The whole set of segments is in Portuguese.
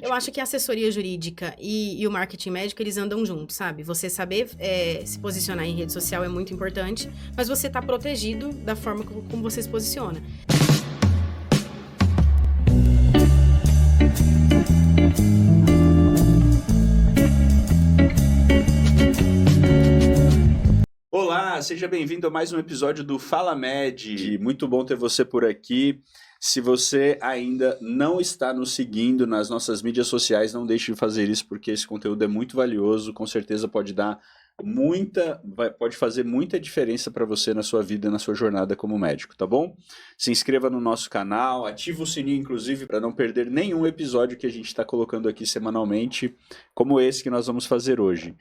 Eu acho que a assessoria jurídica e o marketing médico, eles andam juntos, sabe? Você saber se posicionar em rede social é muito importante, mas você tá protegido da forma como você se posiciona. Olá, seja bem-vindo a mais um episódio do Fala Med. Muito bom ter você por aqui. Se você ainda não está nos seguindo nas nossas mídias sociais, não deixe de fazer isso, porque esse conteúdo é muito valioso, com certeza pode fazer muita diferença para você na sua vida, na sua jornada como médico, tá bom? Se inscreva no nosso canal, ativa o sininho, inclusive, para não perder nenhum episódio que a gente está colocando aqui semanalmente, como esse que nós vamos fazer hoje.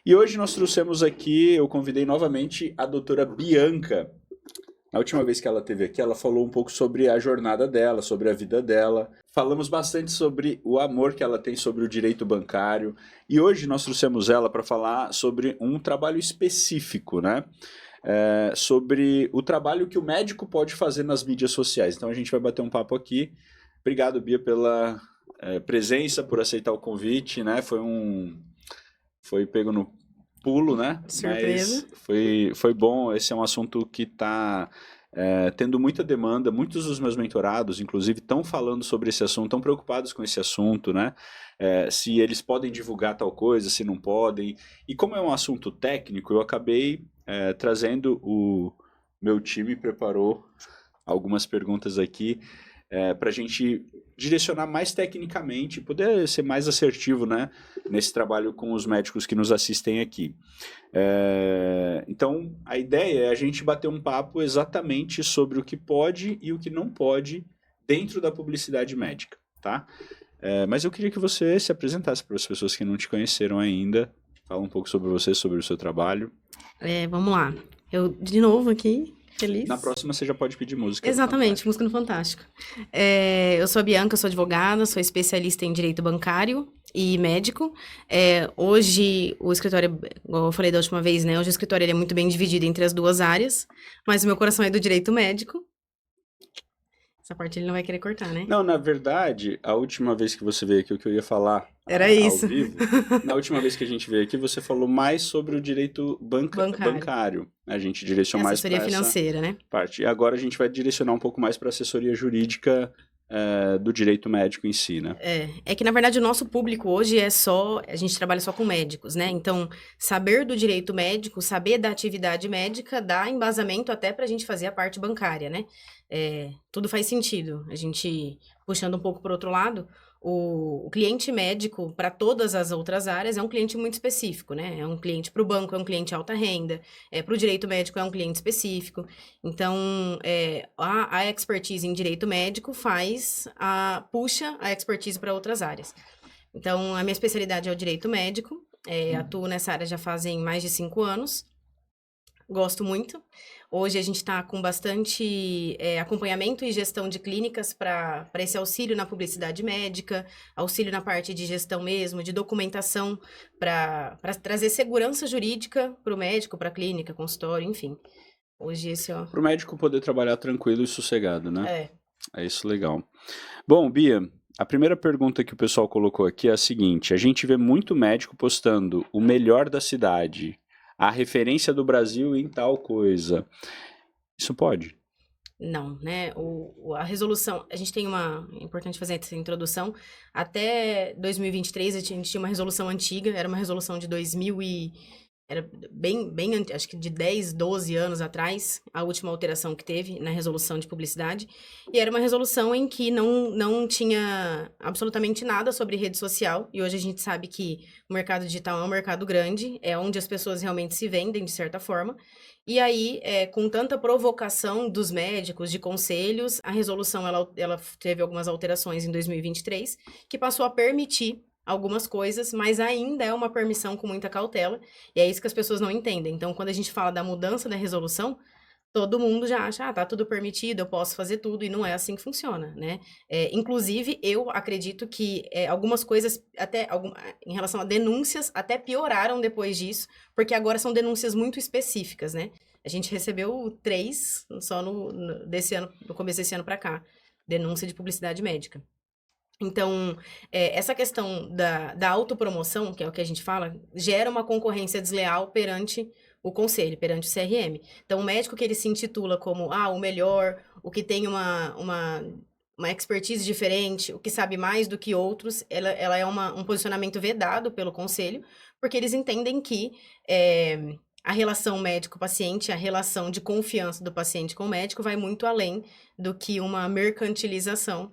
E hoje nós trouxemos aqui, eu convidei novamente a doutora Bianca. Na última vez que ela esteve aqui, ela falou um pouco sobre a jornada dela, sobre a vida dela. Falamos bastante sobre o amor que ela tem sobre o direito bancário. E hoje nós trouxemos ela para falar sobre um trabalho específico, né? Sobre o trabalho que o médico pode fazer nas mídias sociais. Então a gente vai bater um papo aqui. Obrigado, Bia, pela presença, por aceitar o convite, né? Foi pego no pulo, né? Surpresa. Mas foi bom. Esse é um assunto que está tendo muita demanda. Muitos dos meus mentorados, inclusive, estão falando sobre esse assunto, estão preocupados com esse assunto, né? Se eles podem divulgar tal coisa, se não podem. E como é um assunto técnico, eu acabei trazendo o meu time, preparou algumas perguntas aqui para a gente direcionar mais tecnicamente, poder ser mais assertivo, né, nesse trabalho com os médicos que nos assistem aqui. Então, a ideia é a gente bater um papo exatamente sobre o que pode e o que não pode dentro da publicidade médica, tá? Mas eu queria que você se apresentasse para as pessoas que não te conheceram ainda, fala um pouco sobre você, sobre o seu trabalho. Vamos lá. Eu, de novo aqui, feliz. Na próxima você já pode pedir música. Exatamente, música no Fantástico. Eu sou a Bianca, sou advogada, sou especialista em direito bancário e médico. Hoje o escritório, como eu falei da última vez, né? Hoje o escritório ele é muito bem dividido entre as duas áreas, mas o meu coração é do direito médico. Essa parte ele não vai querer cortar, né? Não, na verdade, a última vez que você veio aqui, o que eu ia falar Era ao isso. vivo, na última vez que a gente veio aqui, você falou mais sobre o direito bancário. A gente direcionou mais para essa financeira, né? parte. E agora a gente vai direcionar um pouco mais para a assessoria jurídica do direito médico em si, né? É que, na verdade, o nosso público hoje a gente trabalha só com médicos, né? Então, saber do direito médico, saber da atividade médica, dá embasamento até pra gente fazer a parte bancária, né? Tudo faz sentido. A gente, puxando um pouco para outro lado, o cliente médico, para todas as outras áreas, é um cliente muito específico, né? É um cliente para o banco, é um cliente alta renda, para o direito médico é um cliente específico. Então, a expertise em direito médico puxa a expertise para outras áreas. Então, a minha especialidade é o direito médico, atuo nessa área já fazem mais de 5 anos, gosto muito. Hoje a gente está com bastante acompanhamento e gestão de clínicas para esse auxílio na publicidade médica, auxílio na parte de gestão mesmo, de documentação, para trazer segurança jurídica para o médico, para a clínica, consultório, enfim. Hoje esse é Para o médico poder trabalhar tranquilo e sossegado, né? É. É isso, legal. Bom, Bia, a primeira pergunta que o pessoal colocou aqui é a seguinte: a gente vê muito médico postando o melhor da cidade, a referência do Brasil em tal coisa. Isso pode? Não, né? A resolução, a gente tem é importante fazer essa introdução. Até 2023, a gente tinha uma resolução antiga, era uma resolução de 2000 era bem, acho que de 10, 12 anos atrás, a última alteração que teve na resolução de publicidade. E era uma resolução em que não tinha absolutamente nada sobre rede social. E hoje a gente sabe que o mercado digital é um mercado grande, é onde as pessoas realmente se vendem, de certa forma. E aí, com tanta provocação dos médicos, de conselhos, a resolução ela teve algumas alterações em 2023, que passou a permitir algumas coisas, mas ainda é uma permissão com muita cautela, e é isso que as pessoas não entendem. Então, quando a gente fala da mudança da resolução, todo mundo já acha, tá tudo permitido, eu posso fazer tudo, e não é assim que funciona, né? Inclusive, eu acredito que algumas coisas, em relação a denúncias, até pioraram depois disso, porque agora são denúncias muito específicas, né? A gente recebeu 3 só desse ano, no começo desse ano pra cá, denúncia de publicidade médica. Então, essa questão da autopromoção, que é o que a gente fala, gera uma concorrência desleal perante o conselho, perante o CRM. Então, o médico que ele se intitula como o melhor, o que tem uma expertise diferente, o que sabe mais do que outros, ela é um posicionamento vedado pelo conselho, porque eles entendem que a relação médico-paciente, a relação de confiança do paciente com o médico vai muito além do que uma mercantilização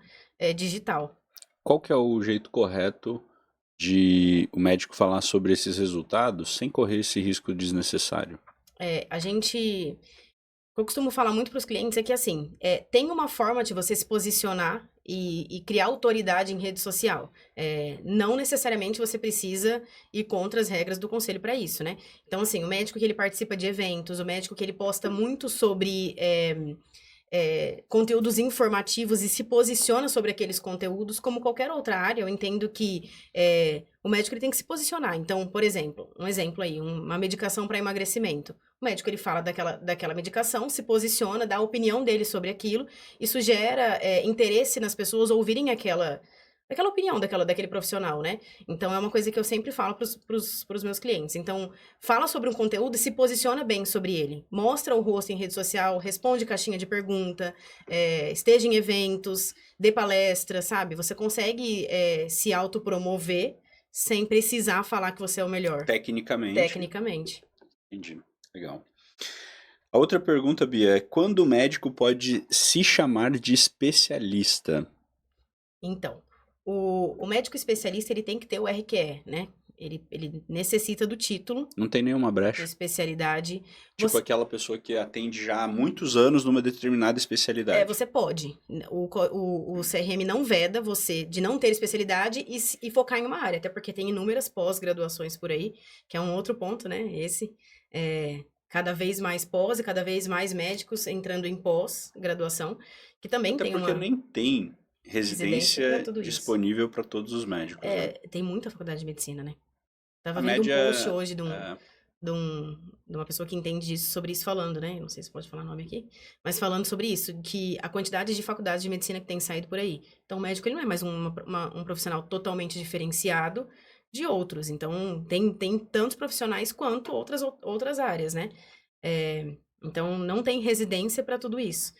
digital. Qual que é o jeito correto de o médico falar sobre esses resultados sem correr esse risco desnecessário? Eu costumo falar muito para os clientes é que, assim, tem uma forma de você se posicionar e criar autoridade em rede social. Não necessariamente você precisa ir contra as regras do conselho para isso, né? Então, assim, o médico que ele participa de eventos, o médico que ele posta muito sobre conteúdos informativos e se posiciona sobre aqueles conteúdos, como qualquer outra área, eu entendo que o médico ele tem que se posicionar. Então, por exemplo, um exemplo aí, uma medicação para emagrecimento. O médico ele fala daquela medicação, se posiciona, dá a opinião dele sobre aquilo, isso gera interesse nas pessoas ouvirem aquela opinião daquele profissional, né? Então, é uma coisa que eu sempre falo pros meus clientes. Então, fala sobre um conteúdo e se posiciona bem sobre ele. Mostra o rosto em rede social, responde caixinha de pergunta, esteja em eventos, dê palestra, sabe? Você consegue se autopromover sem precisar falar que você é o melhor. Tecnicamente. Entendi. Legal. A outra pergunta, Bia, é quando o médico pode se chamar de especialista? Então, o médico especialista, ele tem que ter o RQE, né? Ele necessita do título. Não tem nenhuma De brecha. especialidade. Tipo aquela pessoa que atende já há muitos anos numa determinada especialidade. Você pode. O CRM não veda você de não ter especialidade e focar em uma área, até porque tem inúmeras pós-graduações por aí, que é um outro ponto, né? Cada vez mais pós e cada vez mais médicos entrando em pós-graduação, que também até tem porque nem tem residência pra tudo isso. disponível para todos os médicos. Né? Tem muita faculdade de medicina, né? Tava A vendo média, um post hoje de uma pessoa que entende disso, sobre isso falando, né? Não sei se pode falar nome aqui, mas falando sobre isso, que a quantidade de faculdades de medicina que tem saído por aí. Então, o médico ele não é mais um profissional totalmente diferenciado de outros. Então, tem tantos profissionais quanto outras áreas, né? Então, não tem residência para tudo isso.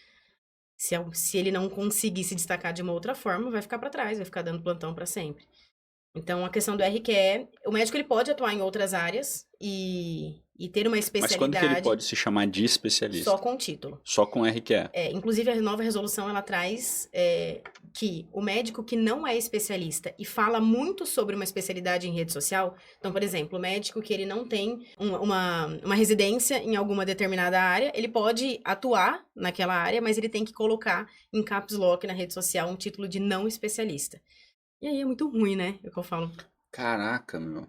Se ele não conseguir se destacar de uma outra forma, vai ficar para trás, vai ficar dando plantão para sempre. Então, a questão do RQE, o médico ele pode atuar em outras áreas e ter uma especialidade. Mas quando que ele pode se chamar de especialista? Só com título. Só com RQE. Inclusive, a nova resolução, ela traz que o médico que não é especialista e fala muito sobre uma especialidade em rede social, então, por exemplo, o médico que ele não tem uma residência em alguma determinada área, ele pode atuar naquela área, mas ele tem que colocar em caps lock na rede social um título de não especialista. E aí é muito ruim, né? É o que eu falo. Caraca, meu.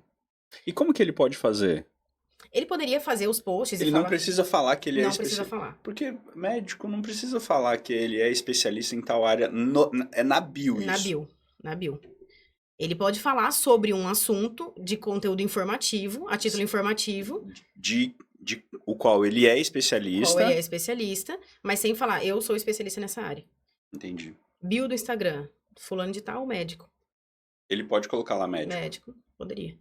E como que ele pode fazer? Ele poderia fazer os posts ele não precisa falar que ele é especialista. Não precisa falar. Porque médico não precisa falar que ele é especialista em tal área. É na bio isso. Na bio. Ele pode falar sobre um assunto de conteúdo informativo, a título informativo. De o qual ele é especialista. Mas sem falar, eu sou especialista nessa área. Entendi. Bio do Instagram, fulano de tal, médico. Ele pode colocar lá médico. Médico, poderia.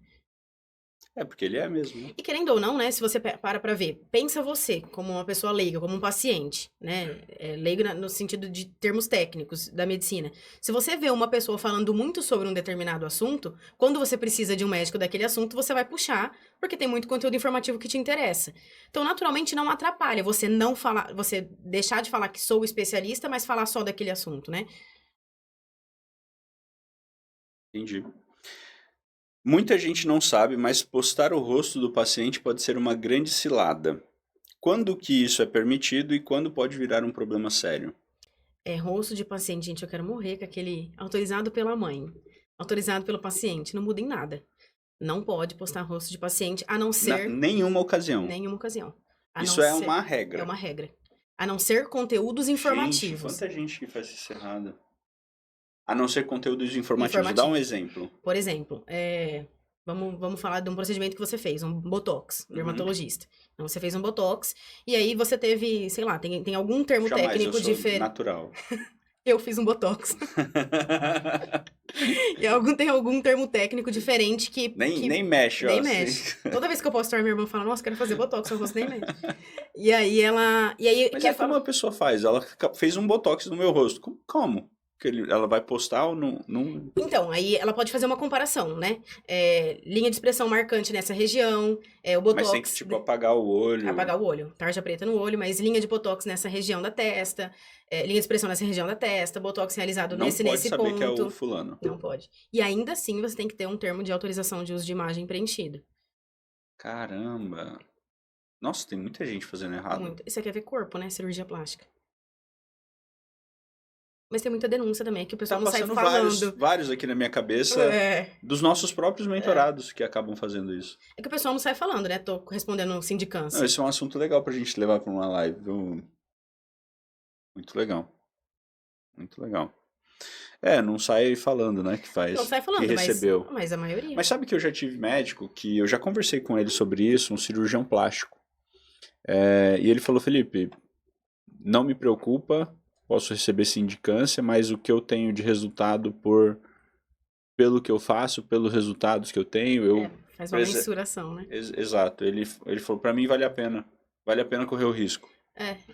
Porque ele é mesmo, né? E querendo ou não, né, se você para pra ver, pensa você como uma pessoa leiga, como um paciente, né, leigo no sentido de termos técnicos da medicina. Se você vê uma pessoa falando muito sobre um determinado assunto, quando você precisa de um médico daquele assunto, você vai puxar, porque tem muito conteúdo informativo que te interessa. Então, naturalmente, não atrapalha você não falar, você deixar de falar que sou especialista, mas falar só daquele assunto, né? Entendi. Muita gente não sabe, mas postar o rosto do paciente pode ser uma grande cilada. Quando que isso é permitido e quando pode virar um problema sério? Rosto de paciente, gente, eu quero morrer com aquele autorizado pela mãe, autorizado pelo paciente, não muda em nada. Não pode postar rosto de paciente, a não ser... Nenhuma ocasião. Nenhuma ocasião. Isso é uma regra. É uma regra. A não ser conteúdos informativos. Gente, quanta gente que faz isso errado. A não ser conteúdos informativos. Dá um exemplo. Por exemplo, vamos falar de um procedimento que você fez, um botox, dermatologista. Então, você fez um botox, e aí você teve, sei lá, tem algum termo técnico diferente. Natural. Eu fiz um botox. E tem algum termo técnico diferente que Nem mexe, nem ó. mexe. Toda vez que eu posto, minha irmã fala, nossa, quero fazer botox, eu não posso nem mexe. E aí ela... E aí, Mas que é eu como falo... a pessoa faz. Ela fez um botox no meu rosto. Como? Ela vai postar ou não? Então, aí ela pode fazer uma comparação, né? Linha de expressão marcante nessa região, o Mas tem que, botox... tipo, apagar o olho. Apagar o olho, tarja preta no olho, mas linha de botox nessa região da testa, linha de expressão nessa região da testa, botox realizado Não pode nesse saber que é o ponto. fulano. Não pode. E ainda assim você tem que ter um termo de autorização de uso de imagem preenchido. Caramba. Nossa, tem muita gente fazendo errado. Muito. Isso aqui é ver corpo, né? Cirurgia plástica. Mas tem muita denúncia também, que o pessoal Tá não sai passando falando. vários aqui na minha cabeça dos nossos próprios mentorados que acabam fazendo isso. É que o pessoal não sai falando, né? Tô respondendo sindicância. Não, esse é um assunto legal pra gente levar pra uma live, viu? Muito legal. Muito legal. Não sai falando, né, que faz. Não sai falando, que recebeu. mas a maioria. Mas sabe que eu já tive médico, que eu já conversei com ele sobre isso, um cirurgião plástico. E ele falou, Felipe, não me preocupa, posso receber sindicância, mas o que eu tenho de resultado pelo que eu faço, pelos resultados que eu tenho, faz uma mensuração, né? Exato. Ele falou, pra mim vale a pena. Vale a pena correr o risco.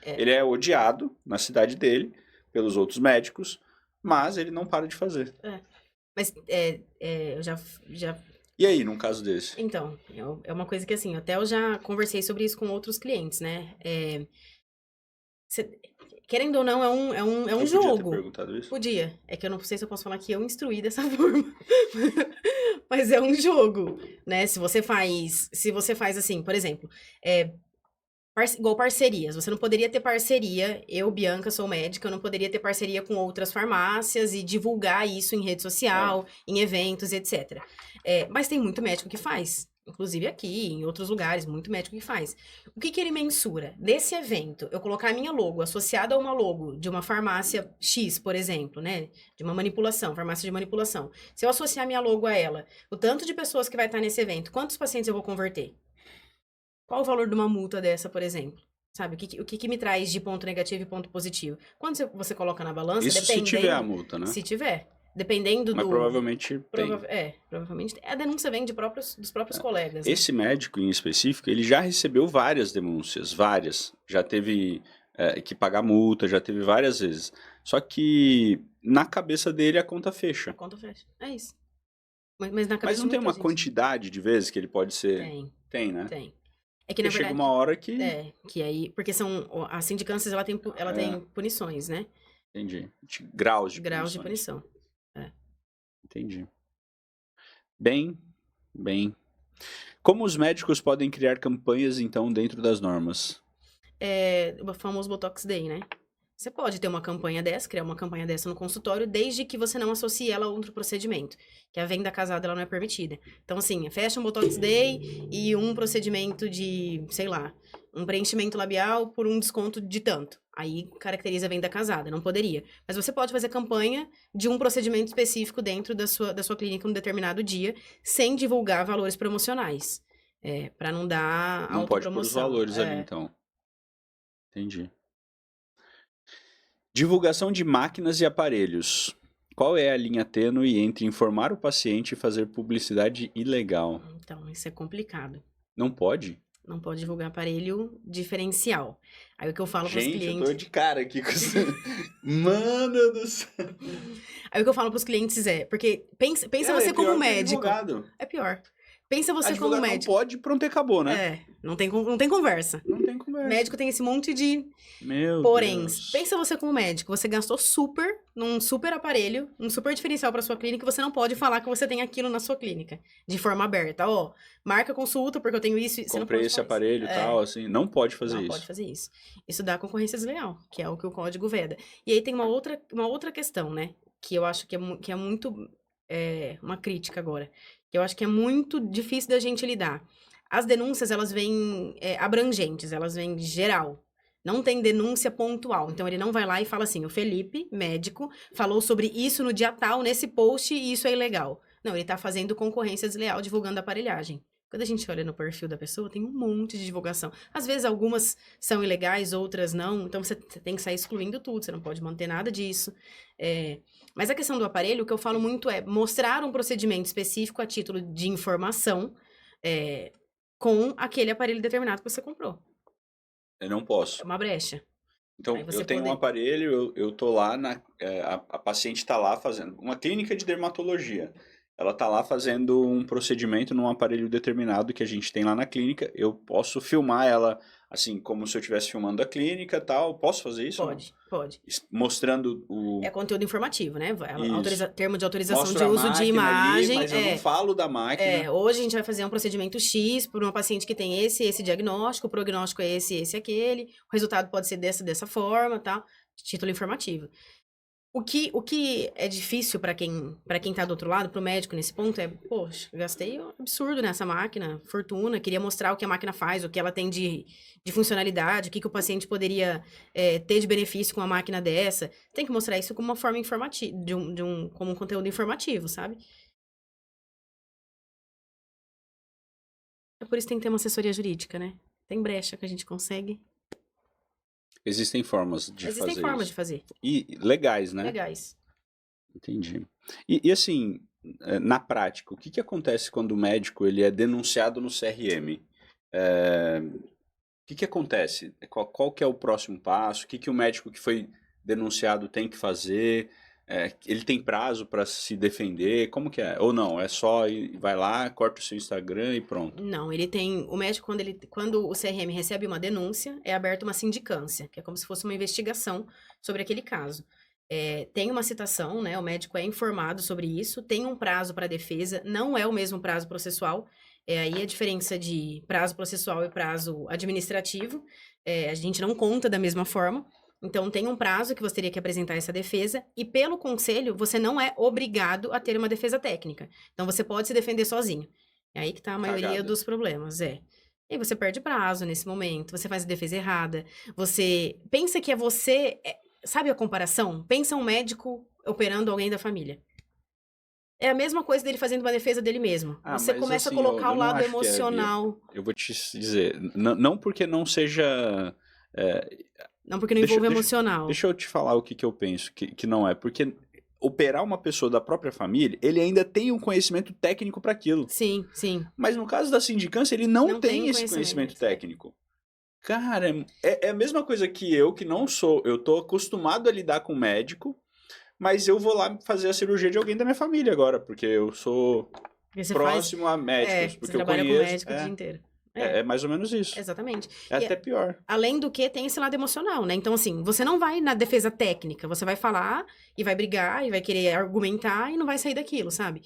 Ele é odiado na cidade dele, pelos outros médicos, mas ele não para de fazer. Mas eu já... E aí, num caso desse? Então, é uma coisa que assim, até eu já conversei sobre isso com outros clientes, né? Querendo ou não, é um jogo. Podia ter perguntado isso? Podia. É que eu não sei se eu posso falar que eu instruí dessa forma. Mas é um jogo, né? Se você faz assim, por exemplo, igual parcerias. Você não poderia ter parceria, eu, Bianca, sou médica, eu não poderia ter parceria com outras farmácias e divulgar isso em rede social, em eventos, etc. Mas tem muito médico que faz. Inclusive aqui, em outros lugares, muito médico que faz. O que ele mensura? Nesse evento, eu colocar a minha logo associada a uma logo de uma farmácia X, por exemplo, né? De uma manipulação, farmácia de manipulação. Se eu associar minha logo a ela, o tanto de pessoas que vai estar nesse evento, quantos pacientes eu vou converter? Qual o valor de uma multa dessa, por exemplo? Sabe, o que me traz de ponto negativo e ponto positivo? Quando você coloca na balança, isso dependendo... se tiver a multa, né? Se tiver. Dependendo Mas provavelmente tem. Provavelmente. A denúncia vem dos próprios colegas. Esse médico em específico, ele já recebeu várias denúncias, várias. Já teve que pagar multa, já teve várias vezes. Só que na cabeça dele a conta fecha. A conta fecha. É isso. Mas na cabeça Mas não tem uma gente. quantidade de vezes que ele pode ser... Tem, né? Tem. É que na verdade... chega uma hora que... que aí... Porque as sindicâncias, ela tem punições, né? Entendi. Graus de punição. Entendi. Bem. Como os médicos podem criar campanhas, então, dentro das normas? O famoso Botox Day, né? Você pode ter uma campanha dessa, criar uma campanha dessa no consultório, desde que você não associe ela a outro procedimento. Que a venda casada, ela não é permitida. Então, assim, fecha um Botox Day e um procedimento de, sei lá, um preenchimento labial por um desconto de tanto. Aí caracteriza a venda casada, não poderia. Mas você pode fazer campanha de um procedimento específico dentro da sua clínica num determinado dia, sem divulgar valores promocionais. Para não dar não pode pôr os valores ali, então. Entendi. Divulgação de máquinas e aparelhos. Qual é a linha tênue entre informar o paciente e fazer publicidade ilegal? Então, isso é complicado. Não pode? Não pode divulgar aparelho diferencial. Aí o que eu falo pros clientes... Gente, eu tô de cara aqui com isso. Mano do céu. Aí o que eu falo pros clientes porque pensa você como médico. É pior. Pensa você como médico. Não pode, pronto, acabou, né? Não tem conversa. Não tem conversa. Médico tem esse monte de... Porém, pensa você como médico. Você gastou num super aparelho, um super diferencial pra sua clínica, e você não pode falar que você tem aquilo na sua clínica. De forma aberta. Marca consulta, porque eu tenho isso. Você comprei esse aparelho e tal, assim. Não pode fazer isso. Não pode fazer isso. Isso dá concorrência desleal, que é o que o código veda. E aí tem uma outra questão, né? Que eu acho que é muito... uma crítica agora. Que eu acho que é muito difícil da gente lidar. As denúncias, elas vêm abrangentes, elas vêm geral. Não tem denúncia pontual. Então, ele não vai lá e fala assim, o Felipe, médico, falou sobre isso no dia tal, nesse post, e isso é ilegal. Não, ele tá fazendo concorrência desleal, divulgando a aparelhagem. Quando a gente olha no perfil da pessoa, tem um monte de divulgação. Às vezes, algumas são ilegais, outras não. Então, você tem que sair excluindo tudo. Você não pode manter nada disso. Mas a questão do aparelho, o que eu falo muito é mostrar um procedimento específico a título de informação com aquele aparelho determinado que você comprou. Eu não posso. É uma brecha. Então, eu tenho um aparelho, eu tô lá, a paciente tá lá fazendo uma clínica de dermatologia. Ela tá lá fazendo um procedimento num aparelho determinado que a gente tem lá na clínica. Eu posso filmar ela, assim, como se eu estivesse filmando a clínica e tal. Posso fazer isso? Pode. Mostrando o... É conteúdo informativo, né? Termo de autorização Mostro de a uso de imagem. Ali, mas eu não falo da máquina. Hoje a gente vai fazer um procedimento X por uma paciente que tem esse diagnóstico, o prognóstico é esse, aquele. O resultado pode ser dessa forma, tá? Título informativo. O que é difícil para quem tá do outro lado, pro médico nesse ponto, poxa, gastei um absurdo nessa máquina, fortuna, queria mostrar o que a máquina faz, o que ela tem de funcionalidade, o que o paciente poderia ter de benefício com uma máquina dessa. Tem que mostrar isso como uma forma informativa, como um conteúdo informativo, sabe? É por isso que tem que ter uma assessoria jurídica, né? Tem brecha que a gente consegue. Existem formas de fazer Existem formas de fazer. E legais, né? Legais. Entendi. E assim, na prática, o que acontece quando o médico ele é denunciado no CRM? O que acontece? Qual que é o próximo passo? O que o médico que foi denunciado tem que fazer? Ele tem prazo para se defender? Como que é? Ou não? É só vai lá, corta o seu Instagram e pronto? Não, ele tem... O médico, quando o CRM recebe uma denúncia, é aberta uma sindicância, que é como se fosse uma investigação sobre aquele caso. Tem uma citação, né? O médico é informado sobre isso, tem um prazo para defesa, não é o mesmo prazo processual. Aí a diferença de prazo processual e prazo administrativo. A gente não conta da mesma forma. Então, tem um prazo que você teria que apresentar essa defesa, e pelo conselho, você não é obrigado a ter uma defesa técnica. Então, você pode se defender sozinho. É aí que tá a maioria dos problemas, E aí você perde prazo nesse momento, você faz a defesa errada, você pensa que é você... Sabe a comparação? Pensa um médico operando alguém da família. É a mesma coisa dele fazendo uma defesa dele mesmo. Você começa a colocar o lado emocional. Eu vou te dizer, não porque não seja... Não porque não envolve emocional. Deixa eu te falar o que eu penso, que não é. Porque operar uma pessoa da própria família, ele ainda tem um conhecimento técnico para aquilo. Sim, sim. Mas no caso da sindicância, ele não tem esse conhecimento técnico. Cara, é a mesma coisa que eu, que não sou. Eu tô acostumado a lidar com médico, mas eu vou lá fazer a cirurgia de alguém da minha família agora, porque eu sou próximo a médicos. Porque você trabalha com médico o dia inteiro. É mais ou menos isso. Exatamente. Até pior. Além do que, tem esse lado emocional, né? Então, assim, você não vai na defesa técnica, você vai falar e vai brigar e vai querer argumentar e não vai sair daquilo, sabe?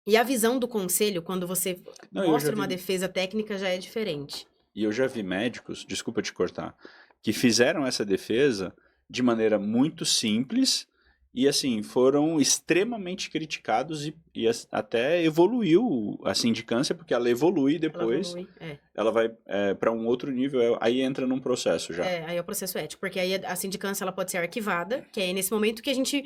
E a visão do conselho, quando você mostra uma defesa técnica, já é diferente. E eu já vi médicos, desculpa te cortar, que fizeram essa defesa de maneira muito simples e, assim, foram extremamente criticados e até evoluiu a sindicância, porque ela evolui depois. Ela vai para um outro nível, aí entra num processo já. Aí é o processo ético, porque aí a sindicância ela pode ser arquivada, que é nesse momento que a gente...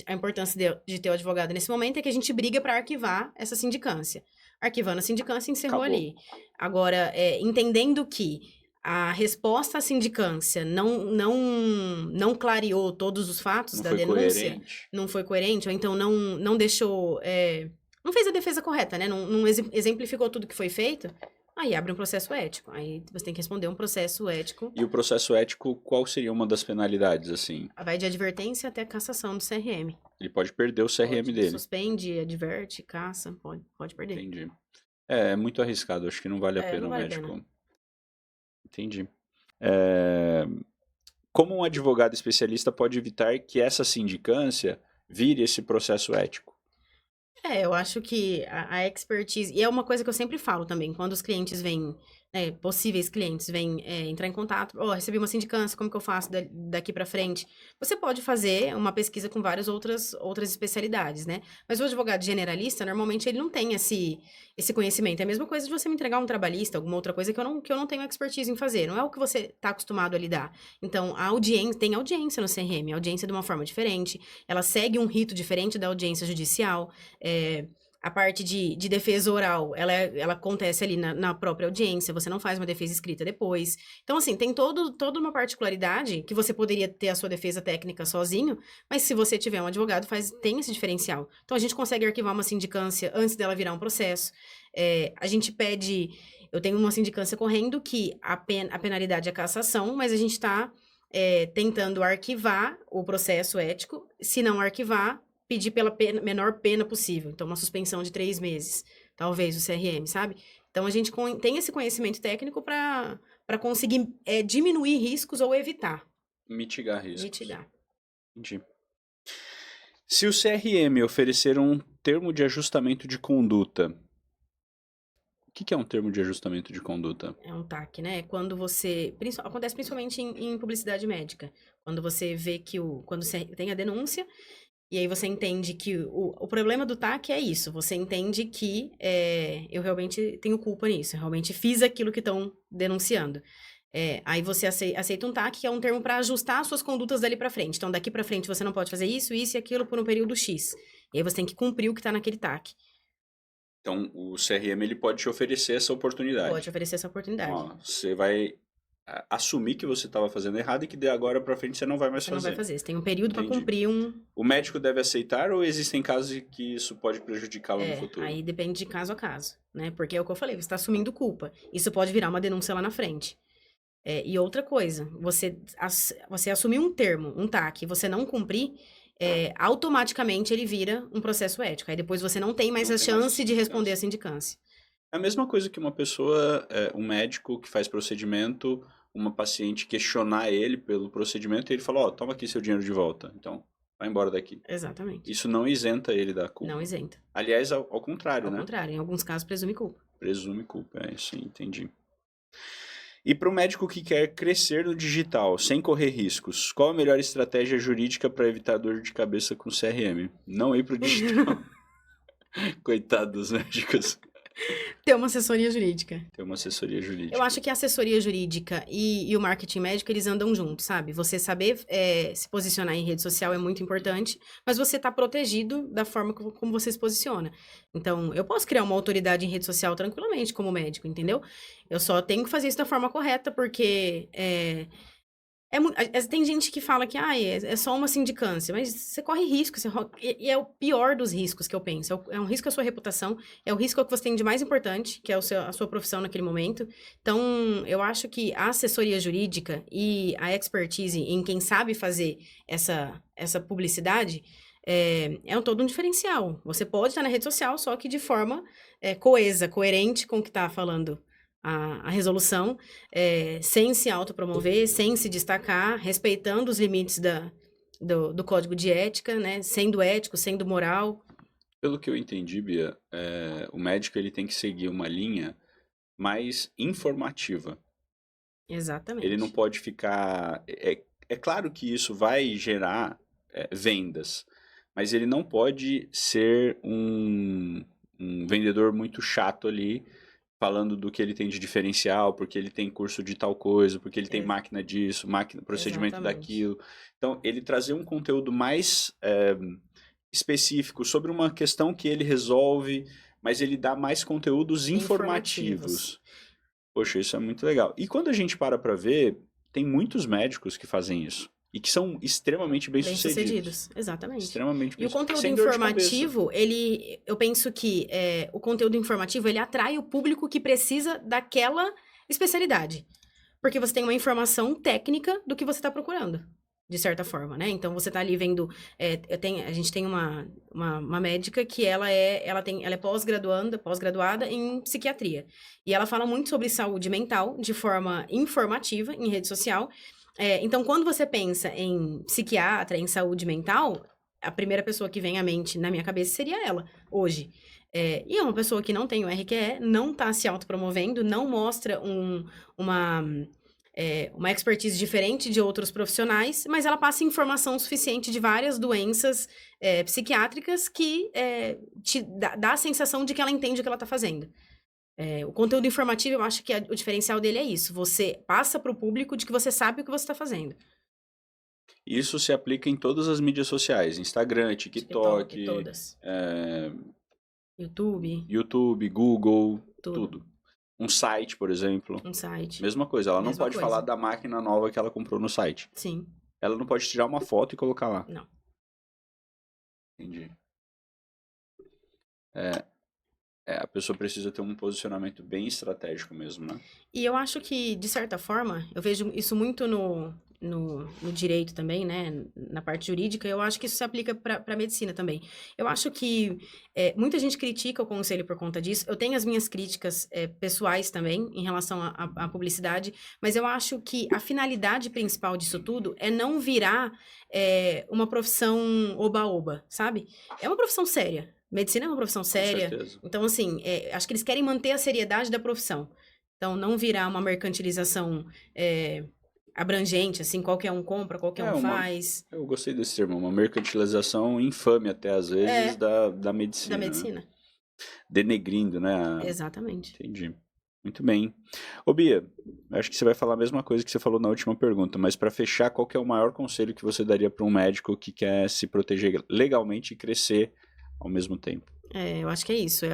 A importância de ter o advogado nesse momento é que a gente briga para arquivar essa sindicância. Arquivando a sindicância, encerrou ali. Agora, entendendo que a resposta à sindicância não clareou todos os fatos da denúncia, não foi coerente, ou então não deixou... não fez a defesa correta, né? Não exemplificou tudo que foi feito, aí abre um processo ético. Aí você tem que responder um processo ético. E o processo ético, qual seria uma das penalidades, assim? Vai de advertência até cassação do CRM. Ele pode perder o CRM dele. Suspende, adverte, caça, pode perder. Entendi. É muito arriscado, acho que não vale a pena o médico. Entendi. Como um advogado especialista pode evitar que essa sindicância vire esse processo ético? Eu acho que a expertise... E é uma coisa que eu sempre falo também, quando os clientes vêm... possíveis clientes vêm entrar em contato, recebi uma sindicância, como que eu faço daqui para frente? Você pode fazer uma pesquisa com várias outras especialidades, né? Mas o advogado generalista, normalmente, ele não tem esse conhecimento. É a mesma coisa de você me entregar um trabalhista, alguma outra coisa que eu não tenho expertise em fazer. Não é o que você está acostumado a lidar. Então, tem audiência no CRM, audiência de uma forma diferente, ela segue um rito diferente da audiência judicial. A parte de defesa oral, ela acontece ali na própria audiência, você não faz uma defesa escrita depois. Então, assim, tem toda uma particularidade que você poderia ter a sua defesa técnica sozinho, mas se você tiver um advogado, tem esse diferencial. Então, a gente consegue arquivar uma sindicância antes dela virar um processo. A gente pede... Eu tenho uma sindicância correndo que a penalidade é cassação, mas a gente está tentando arquivar o processo ético. Se não arquivar, pedir pela menor pena possível. Então, uma suspensão de 3 meses, talvez, o CRM, sabe? Então, a gente tem esse conhecimento técnico para conseguir diminuir riscos ou evitar. Mitigar riscos. Mitigar. Entendi. Se o CRM oferecer um termo de ajustamento de conduta, o que é um termo de ajustamento de conduta? É um TAC, né? Quando você... Acontece principalmente em publicidade médica. Quando você vê que quando você tem a denúncia... E aí você entende que o problema do TAC é isso. Você entende que eu realmente tenho culpa nisso. Eu realmente fiz aquilo que estão denunciando. Aí você aceita um TAC, que é um termo para ajustar as suas condutas dali para frente. Então, daqui para frente você não pode fazer isso, isso e aquilo por um período X. E aí você tem que cumprir o que está naquele TAC. Então, o CRM ele pode te oferecer essa oportunidade. Pode oferecer essa oportunidade. Ó, você vai assumir que você estava fazendo errado e que de agora para frente você não vai mais fazer. Você não vai fazer. Você tem um período para cumprir O médico deve aceitar ou existem casos que isso pode prejudicá-lo no futuro? Aí depende de caso a caso, né? Porque é o que eu falei, você está assumindo culpa. Isso pode virar uma denúncia lá na frente. E outra coisa, você assumir um termo, um TAC, e você não cumprir, automaticamente ele vira um processo ético. Aí depois você não tem mais a chance de responder a sindicância. É a mesma coisa que uma pessoa, um médico que faz procedimento, uma paciente questionar ele pelo procedimento e ele fala, toma aqui seu dinheiro de volta. Então, vai embora daqui. Exatamente. Isso não isenta ele da culpa. Não isenta. Aliás, ao contrário, né? Ao contrário, em alguns casos presume culpa. Presume culpa, isso aí, entendi. E para o médico que quer crescer no digital, sem correr riscos, qual a melhor estratégia jurídica para evitar dor de cabeça com CRM? Não ir para o digital. Coitado dos médicos. Ter uma assessoria jurídica. Ter uma assessoria jurídica. Eu acho que a assessoria jurídica e o marketing médico, eles andam juntos, sabe? Você saber se posicionar em rede social é muito importante, mas você tá protegido da forma como você se posiciona. Então, eu posso criar uma autoridade em rede social tranquilamente como médico, entendeu? Eu só tenho que fazer isso da forma correta, porque tem gente que fala que é só uma sindicância, mas você corre risco, e é o pior dos riscos que eu penso. É um risco à sua reputação, é o risco que você tem de mais importante, que é a sua profissão naquele momento. Então, eu acho que a assessoria jurídica e a expertise em quem sabe fazer essa publicidade todo um diferencial. Você pode estar na rede social, só que de forma coesa, coerente com o que está falando a resolução, sem se autopromover, sem se destacar, respeitando os limites do código de ética, né? Sendo ético, sendo moral. Pelo que eu entendi, Bia, o médico ele tem que seguir uma linha mais informativa. Exatamente. Ele não pode ficar... É claro que isso vai gerar vendas, mas ele não pode ser um vendedor muito chato ali, falando do que ele tem de diferencial, porque ele tem curso de tal coisa, porque ele tem máquina disso, procedimento daquilo. Então, ele trazer um conteúdo mais específico sobre uma questão que ele resolve, mas ele dá mais conteúdos informativos. Poxa, isso é muito legal. E quando a gente para ver, tem muitos médicos que fazem isso. E que são extremamente bem-sucedidos. Exatamente. Extremamente bem-sucedidos. E o conteúdo informativo, eu penso que o conteúdo informativo, ele atrai o público que precisa daquela especialidade. Porque você tem uma informação técnica do que você está procurando, de certa forma, né? Então, você está ali vendo... a gente tem uma médica que ela é pós-graduada em psiquiatria. E ela fala muito sobre saúde mental, de forma informativa, em rede social. Então, quando você pensa em psiquiatra, em saúde mental, a primeira pessoa que vem à mente na minha cabeça seria ela, hoje. E é uma pessoa que não tem o RQE, não está se autopromovendo, não mostra uma expertise diferente de outros profissionais, mas ela passa informação suficiente de várias doenças psiquiátricas que te dá a sensação de que ela entende o que ela está fazendo. O conteúdo informativo, eu acho que o diferencial dele é isso. Você passa para o público de que você sabe o que você está fazendo. Isso se aplica em todas as mídias sociais. Instagram, TikTok. Todas. YouTube, Google, tudo. tudo. Um site, por exemplo. Um site. Mesma coisa, ela não Mesma pode coisa. falar da máquina nova que ela comprou no site. Sim. Ela não pode tirar uma foto e colocar lá. Não. Entendi. A pessoa precisa ter um posicionamento bem estratégico mesmo, né? E eu acho que, de certa forma, eu vejo isso muito no direito também, né? Na parte jurídica, eu acho que isso se aplica para a medicina também. Eu acho que muita gente critica o conselho por conta disso. Eu tenho as minhas críticas pessoais também em relação à publicidade, mas eu acho que a finalidade principal disso tudo é não virar uma profissão oba-oba, sabe? É uma profissão séria. Medicina é uma profissão séria. Com certeza. Então, assim, acho que eles querem manter a seriedade da profissão. Então, não virar uma mercantilização abrangente, assim, qualquer um compra, qualquer um faz. Eu gostei desse termo, uma mercantilização infame até às vezes da medicina. Da medicina. Né? Denegrindo, né? Exatamente. Entendi. Muito bem. Ô Bia, acho que você vai falar a mesma coisa que você falou na última pergunta, mas para fechar, qual que é o maior conselho que você daria para um médico que quer se proteger legalmente e crescer ao mesmo tempo? Eu acho que é isso.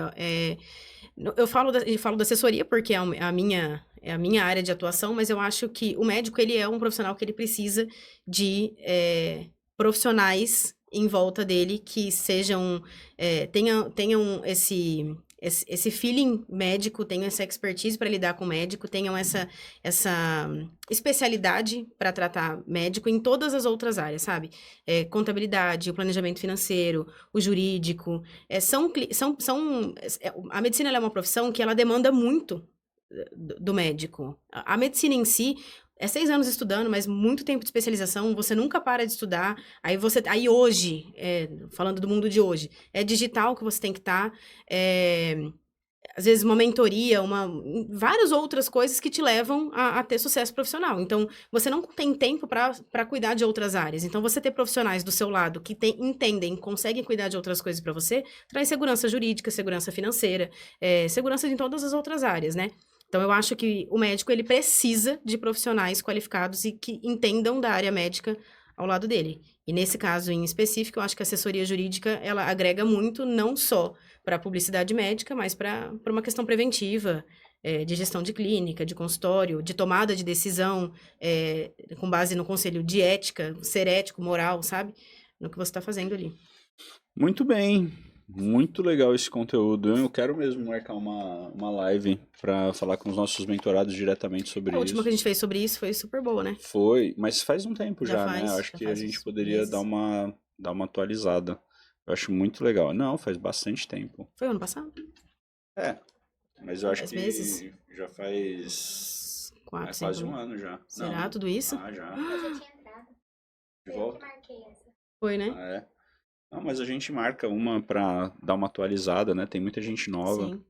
Eu falo da assessoria porque é a minha área de atuação, mas eu acho que o médico, ele é um profissional que ele precisa de profissionais em volta dele que sejam, tenham esse feeling médico, tenham essa expertise para lidar com o médico, tenham essa especialidade para tratar médico em todas as outras áreas, sabe? Contabilidade, o planejamento financeiro, o jurídico. A medicina ela é uma profissão que ela demanda muito do médico. A medicina em si é 6 anos estudando, mas muito tempo de especialização, você nunca para de estudar. Aí hoje, falando do mundo de hoje, é digital que você tem que estar. Às vezes uma mentoria, várias outras coisas que te levam a ter sucesso profissional. Então, você não tem tempo para cuidar de outras áreas. Então, você ter profissionais do seu lado que entendem, conseguem cuidar de outras coisas para você, traz segurança jurídica, segurança financeira, segurança em todas as outras áreas, né? Então, eu acho que o médico, ele precisa de profissionais qualificados e que entendam da área médica ao lado dele. E nesse caso em específico, eu acho que a assessoria jurídica, ela agrega muito, não só para a publicidade médica, mas para uma questão preventiva, de gestão de clínica, de consultório, de tomada de decisão, com base no conselho de ética, ser ético, moral, sabe? No que você está fazendo ali. Muito bem. Muito legal esse conteúdo. Eu quero mesmo marcar uma live para falar com os nossos mentorados diretamente sobre isso. A última que a gente fez sobre isso foi super boa, né? Foi, mas faz um tempo já, né? Eu acho que a gente poderia meses. dar uma atualizada. Eu acho muito legal. Não, faz bastante tempo. Foi ano passado? Mas eu acho 10 que meses? já faz 4, quase 5, um ano já. Será Não. tudo isso? Ah, já. Eu já tinha entrado. De Eu volta? que marquei essa. Foi, né? Ah, é. Não, mas a gente marca uma para dar uma atualizada, né? Tem muita gente nova. Sim.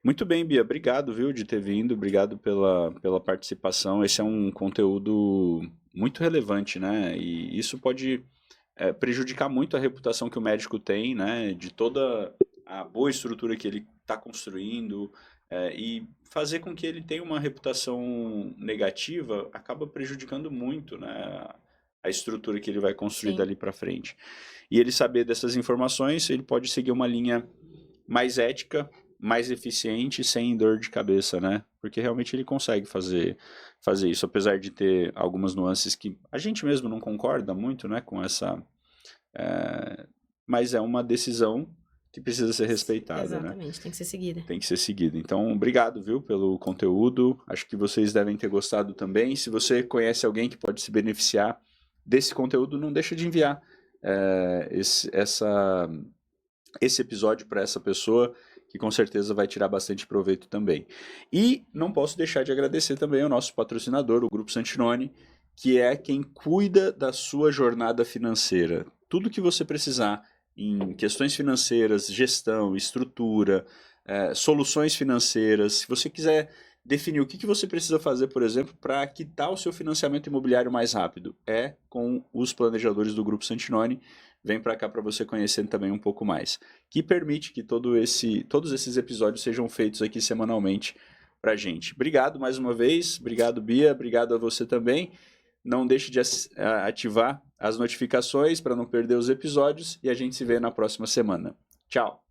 Muito bem, Bia. Obrigado, viu, de ter vindo. Obrigado pela participação. Esse é um conteúdo muito relevante, né? E isso pode prejudicar muito a reputação que o médico tem, né? De toda a boa estrutura que ele está construindo e fazer com que ele tenha uma reputação negativa acaba prejudicando muito, né? A estrutura que ele vai construir Sim. dali para frente. E ele saber dessas informações, ele pode seguir uma linha mais ética, mais eficiente, sem dor de cabeça, né? Porque realmente ele consegue fazer isso, apesar de ter algumas nuances que a gente mesmo não concorda muito, né, com essa... mas é uma decisão que precisa ser respeitada, Exatamente, né? tem que ser seguida. Tem que ser seguida. Então, obrigado, viu, pelo conteúdo. Acho que vocês devem ter gostado também. Se você conhece alguém que pode se beneficiar desse conteúdo, não deixa de enviar esse episódio para essa pessoa, que com certeza vai tirar bastante proveito também. E não posso deixar de agradecer também ao nosso patrocinador, o Grupo Santinoni, que é quem cuida da sua jornada financeira. Tudo que você precisar em questões financeiras, gestão, estrutura, soluções financeiras, se você quiser definir o que você precisa fazer, por exemplo, para quitar o seu financiamento imobiliário mais rápido, é com os planejadores do Grupo Santinoni. Vem para cá para você conhecer também um pouco mais, que permite que todos esses episódios sejam feitos aqui semanalmente para a gente. Obrigado mais uma vez, obrigado Bia, obrigado a você também. Não deixe de ativar as notificações para não perder os episódios e a gente se vê na próxima semana. Tchau!